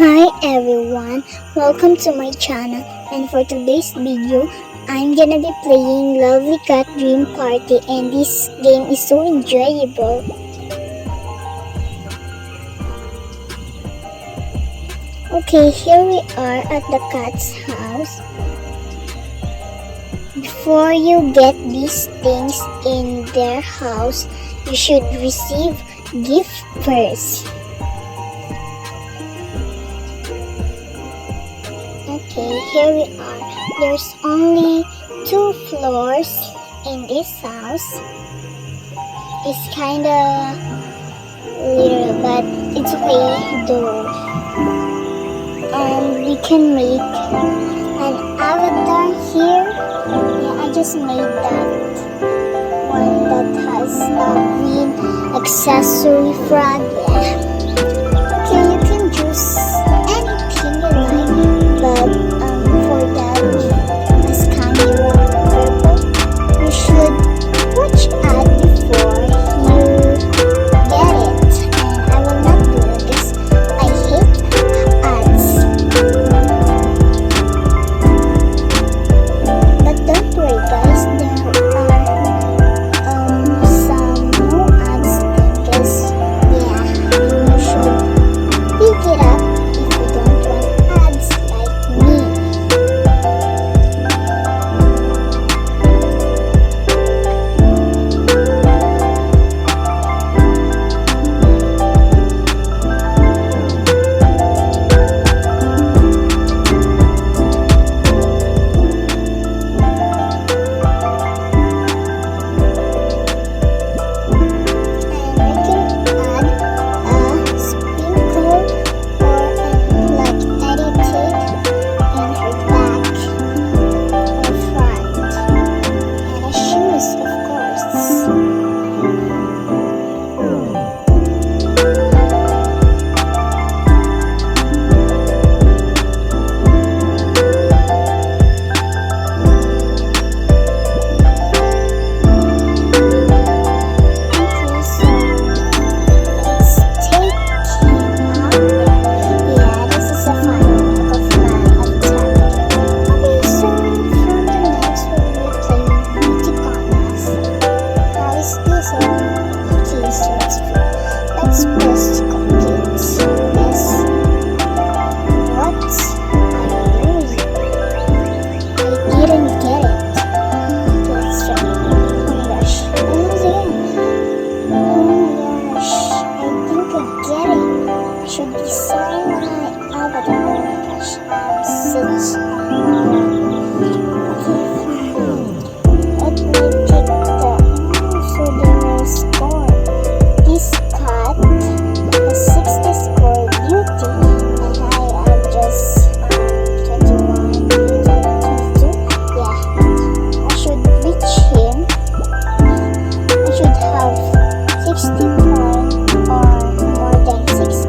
Hi everyone, welcome to my channel, and for today's video, I'm gonna be playing Lovely Cat Dream Party, and this game is so enjoyable. Okay, here we are at the cat's house. Before you get these things in their house, you should receive gift first. Okay, here we are. There's only 2 floors in this house. It's kinda little, but it's okay though. And we can make an avatar here. Yeah, I just made that one that has a green accessory frog. Yeah. Okay, you can choose anything you like, but for that mascara purple, you should watch ad before you get it. And I will not do it because I hate ads. But don't worry guys, there are some no ads because yeah, you should pick it up if you don't want ads like me. Should design my avatar. Oh my gosh, I'm such a let me pick so there is score. This cat has 60 score beauty, and I have just 21, 22. Yeah, I should reach him. I should have 60 points or more than 60.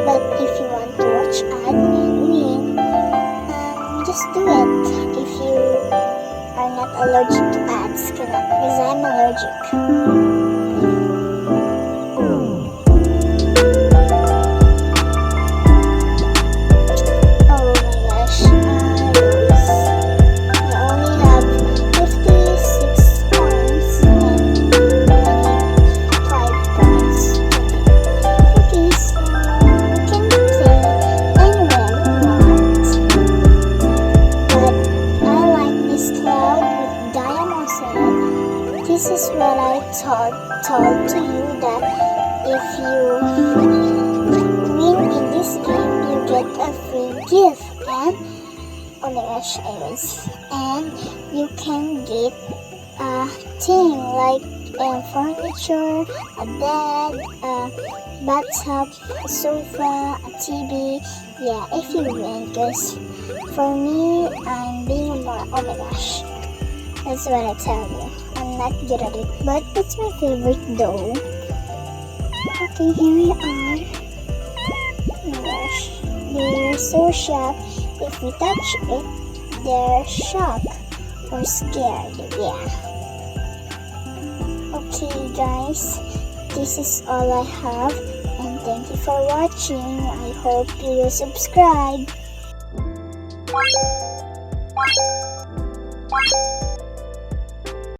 But if you want to watch ad and win, just do it if you are not allergic to ads, because I'm allergic. This is what I told to you, that if you win in this game, you get a free gift, and oh my gosh, and you can get a thing like furniture, a bed, a bathtub, a sofa, a TV. Yeah, if you win, because for me, I'm being a mom. Oh my gosh, that's what I tell you. I'm not good at it, but it's my favorite though. Okay, here we are. Oh my gosh, they're so shocked. If we touch it, they're shocked or scared. Yeah. Okay guys, this is all I have, and thank you for watching. I hope you will subscribe.